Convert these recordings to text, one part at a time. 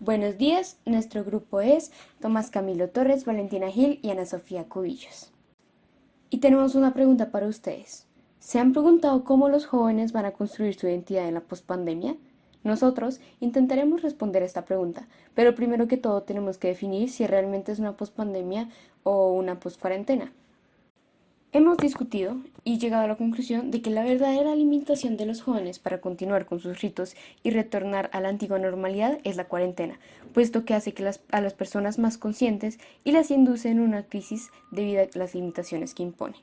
Buenos días, nuestro grupo es Tomás Camilo Torres, Valentina Gil y Ana Sofía Cubillos. Y tenemos una pregunta para ustedes. ¿Se han preguntado cómo los jóvenes van a construir su identidad en la pospandemia? Nosotros intentaremos responder esta pregunta, pero primero que todo tenemos que definir si realmente es una pospandemia o una poscuarentena. Hemos discutido y llegado a la conclusión de que la verdadera limitación de los jóvenes para continuar con sus ritos y retornar a la antigua normalidad es la cuarentena, puesto que hace que a las personas más conscientes y las induce en una crisis debido a las limitaciones que impone.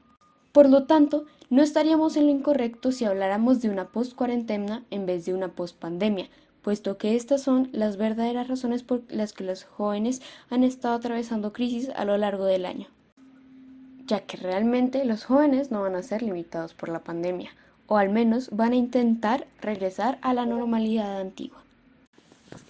Por lo tanto, no estaríamos en lo incorrecto si habláramos de una post-cuarentena en vez de una post-pandemia, puesto que estas son las verdaderas razones por las que los jóvenes han estado atravesando crisis a lo largo del año, ya que realmente los jóvenes no van a ser limitados por la pandemia, o al menos van a intentar regresar a la normalidad antigua.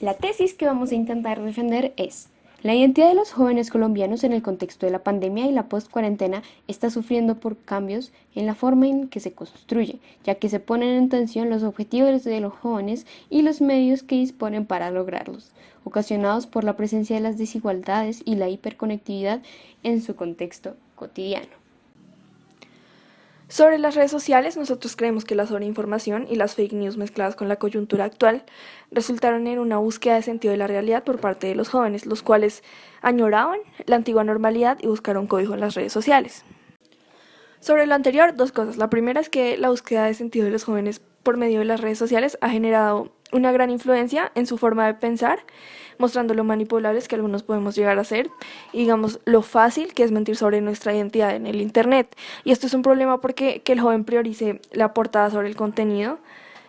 La tesis que vamos a intentar defender es: la identidad de los jóvenes colombianos en el contexto de la pandemia y la post-cuarentena está sufriendo por cambios en la forma en que se construye, ya que se ponen en tensión los objetivos de los jóvenes y los medios que disponen para lograrlos, ocasionados por la presencia de las desigualdades y la hiperconectividad en su contexto cotidiano. Sobre las redes sociales, nosotros creemos que la sobreinformación y las fake news mezcladas con la coyuntura actual resultaron en una búsqueda de sentido de la realidad por parte de los jóvenes, los cuales añoraban la antigua normalidad y buscaron cobijo en las redes sociales. Sobre lo anterior, dos cosas. La primera es que la búsqueda de sentido de los jóvenes por medio de las redes sociales ha generado una gran influencia en su forma de pensar, mostrando lo manipulables que algunos podemos llegar a ser y digamos lo fácil que es mentir sobre nuestra identidad en el internet. Y esto es un problema porque que el joven priorice la portada sobre el contenido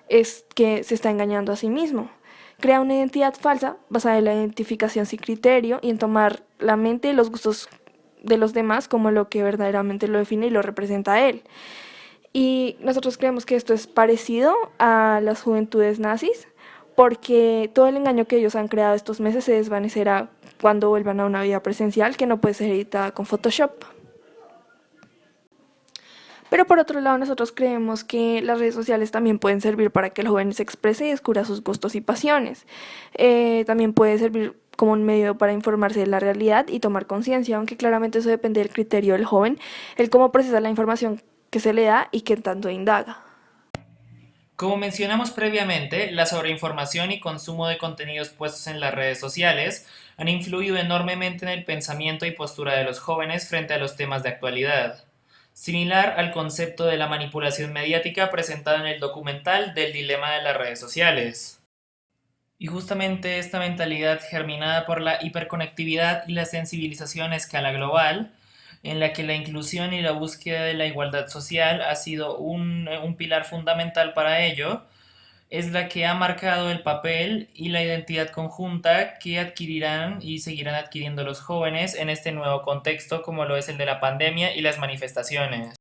es que se está engañando a sí mismo. Crea una identidad falsa basada en la identificación sin criterio y en tomar la mente y los gustos de los demás como lo que verdaderamente lo define y lo representa a él. Y nosotros creemos que esto es parecido a las juventudes nazis, porque todo el engaño que ellos han creado estos meses se desvanecerá cuando vuelvan a una vida presencial que no puede ser editada con Photoshop. Pero por otro lado, nosotros creemos que las redes sociales también pueden servir para que el joven se exprese y descubra sus gustos y pasiones. También puede servir como un medio para informarse de la realidad y tomar conciencia, aunque claramente eso depende del criterio del joven, el cómo procesa la información que se le da y qué tanto indaga. Como mencionamos previamente, la sobreinformación y consumo de contenidos puestos en las redes sociales han influido enormemente en el pensamiento y postura de los jóvenes frente a los temas de actualidad, similar al concepto de la manipulación mediática presentado en el documental del dilema de las redes sociales. Y justamente esta mentalidad germinada por la hiperconectividad y la sensibilización a escala global, en la que la inclusión y la búsqueda de la igualdad social ha sido un pilar fundamental para ello, es la que ha marcado el papel y la identidad conjunta que adquirirán y seguirán adquiriendo los jóvenes en este nuevo contexto como lo es el de la pandemia y las manifestaciones.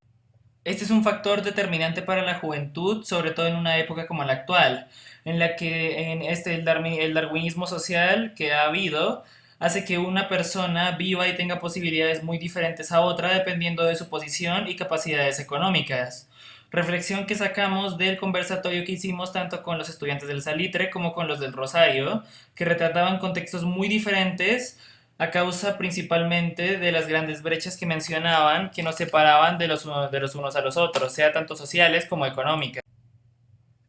Este es un factor determinante para la juventud, sobre todo en una época como la actual, en la que el darwinismo social que ha habido hace que una persona viva y tenga posibilidades muy diferentes a otra dependiendo de su posición y capacidades económicas. Reflexión que sacamos del conversatorio que hicimos tanto con los estudiantes del Salitre como con los del Rosario, que retrataban contextos muy diferentes a causa principalmente de las grandes brechas que mencionaban que nos separaban de los unos a los otros, sea tanto sociales como económicas.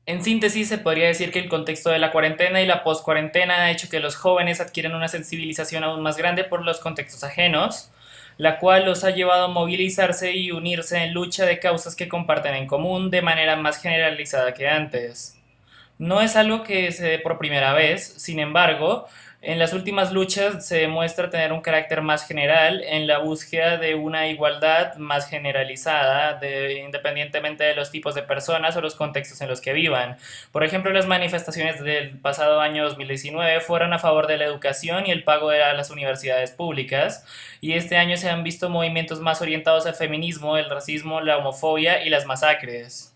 En síntesis, se podría decir que el contexto de la cuarentena y la post-cuarentena ha hecho que los jóvenes adquieran una sensibilización aún más grande por los contextos ajenos, la cual los ha llevado a movilizarse y unirse en lucha de causas que comparten en común de manera más generalizada que antes. No es algo que se dé por primera vez, sin embargo, en las últimas luchas se demuestra tener un carácter más general en la búsqueda de una igualdad más generalizada, independientemente de los tipos de personas o los contextos en los que vivan. Por ejemplo, las manifestaciones del pasado año 2019 fueron a favor de la educación y el pago de las universidades públicas, y este año se han visto movimientos más orientados al feminismo, el racismo, la homofobia y las masacres.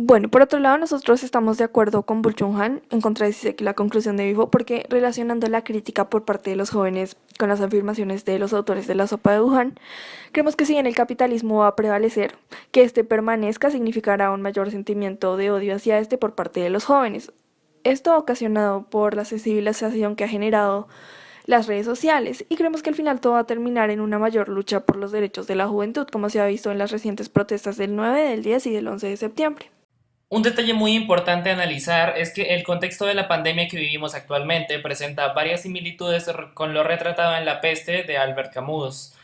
Bueno, por otro lado, nosotros estamos de acuerdo con Bul Han en contradecir aquí la conclusión de Bifo, porque relacionando la crítica por parte de los jóvenes con las afirmaciones de los autores de la sopa de Wuhan, creemos que si bien el capitalismo va a prevalecer, que este permanezca significará un mayor sentimiento de odio hacia este por parte de los jóvenes. Esto ocasionado por la sensibilización que ha generado las redes sociales y creemos que al final todo va a terminar en una mayor lucha por los derechos de la juventud, como se ha visto en las recientes protestas del 9, del 10 y del 11 de septiembre. Un detalle muy importante a analizar es que el contexto de la pandemia que vivimos actualmente presenta varias similitudes con lo retratado en La peste de Albert Camus,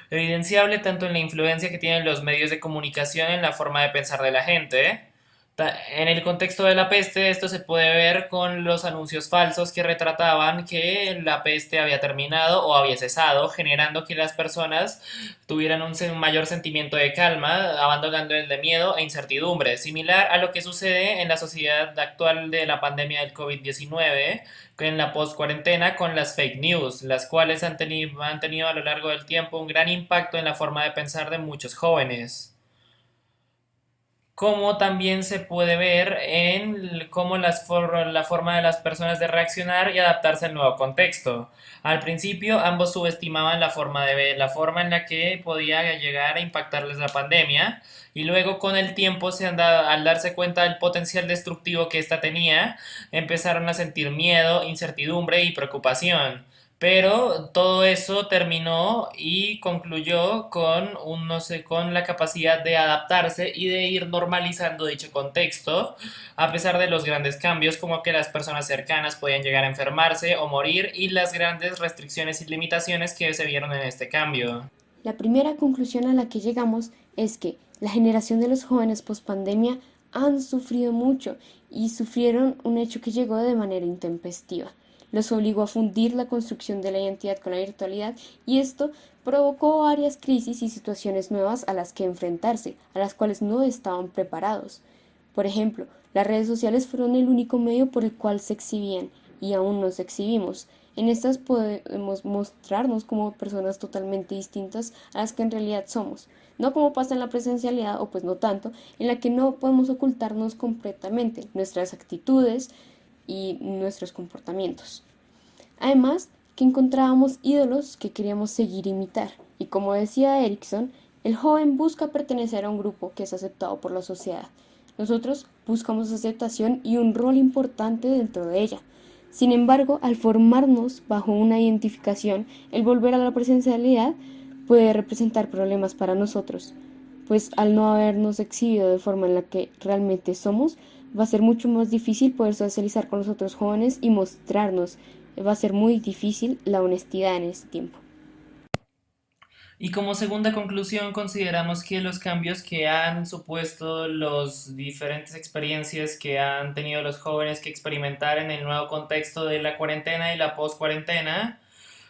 evidenciable tanto en la influencia que tienen los medios de comunicación en la forma de pensar de la gente. En el contexto de la peste, esto se puede ver con los anuncios falsos que retrataban que la peste había terminado o había cesado, generando que las personas tuvieran un mayor sentimiento de calma, abandonando el de miedo e incertidumbre, similar a lo que sucede en la sociedad actual de la pandemia del COVID-19, en la post-cuarentena con las fake news, las cuales han tenido a lo largo del tiempo un gran impacto en la forma de pensar de muchos jóvenes, como también se puede ver en cómo la forma de las personas de reaccionar y adaptarse al nuevo contexto. Al principio ambos subestimaban la forma de ver, la forma en la que podía llegar a impactarles la pandemia, y luego con el tiempo al darse cuenta del potencial destructivo que ésta tenía, empezaron a sentir miedo, incertidumbre y preocupación. Pero todo eso terminó y concluyó con no sé, con la capacidad de adaptarse y de ir normalizando dicho contexto, a pesar de los grandes cambios, como que las personas cercanas podían llegar a enfermarse o morir y las grandes restricciones y limitaciones que se vieron en este cambio. La primera conclusión a la que llegamos es que la generación de los jóvenes post-pandemia han sufrido mucho y sufrieron un hecho que llegó de manera intempestiva. Los obligó a fundir la construcción de la identidad con la virtualidad y esto provocó varias crisis y situaciones nuevas a las que enfrentarse, a las cuales no estaban preparados. Por ejemplo, las redes sociales fueron el único medio por el cual se exhibían y aún nos exhibimos. En estas podemos mostrarnos como personas totalmente distintas a las que en realidad somos, no como pasa en la presencialidad o pues no tanto, en la que no podemos ocultarnos completamente nuestras actitudes y nuestros comportamientos. Además, que encontrábamos ídolos que queríamos seguir imitar, y como decía Erickson, el joven busca pertenecer a un grupo que es aceptado por la sociedad. Nosotros buscamos aceptación y un rol importante dentro de ella. Sin embargo, al formarnos bajo una identificación, el volver a la presencialidad puede representar problemas para nosotros, pues al no habernos exhibido de forma en la que realmente somos, va a ser mucho más difícil poder socializar con los otros jóvenes y mostrarnos. Va a ser muy difícil la honestidad en este tiempo. Y como segunda conclusión, consideramos que los cambios que han supuesto las diferentes experiencias que han tenido los jóvenes que experimentar en el nuevo contexto de la cuarentena y la post-cuarentena,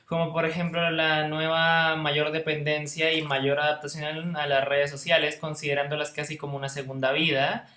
como por ejemplo la nueva mayor dependencia y mayor adaptación a las redes sociales, considerándolas casi como una segunda vida,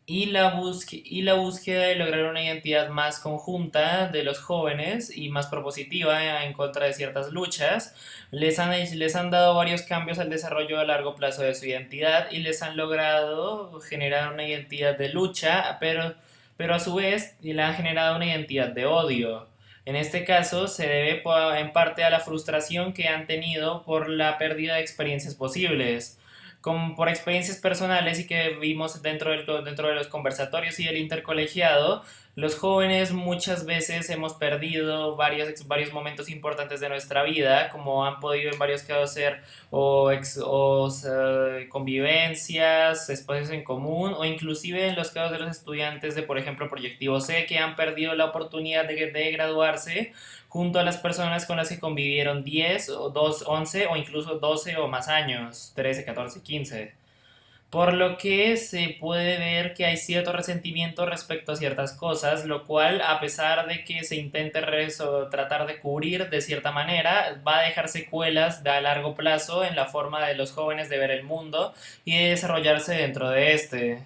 y la búsqueda de lograr una identidad más conjunta de los jóvenes y más propositiva en contra de ciertas luchas, les han dado varios cambios al desarrollo a largo plazo de su identidad y les han logrado generar una identidad de lucha, pero a su vez le han generado una identidad de odio. En este caso se debe en parte a la frustración que han tenido por la pérdida de experiencias posibles, como por experiencias personales y que vimos dentro de los conversatorios y el intercolegiado. Los jóvenes muchas veces hemos perdido varios momentos importantes de nuestra vida, como han podido en varios casos ser convivencias, espacios en común, o inclusive en los casos de los estudiantes de, por ejemplo, Proyectivo C, que han perdido la oportunidad de graduarse junto a las personas con las que convivieron 10 o 2, 11 o incluso 12 o más años, 13, 14, 15. Por lo que se puede ver que hay cierto resentimiento respecto a ciertas cosas, lo cual, a pesar de que se intente tratar de cubrir de cierta manera, va a dejar secuelas a largo plazo en la forma de los jóvenes de ver el mundo y de desarrollarse dentro de este.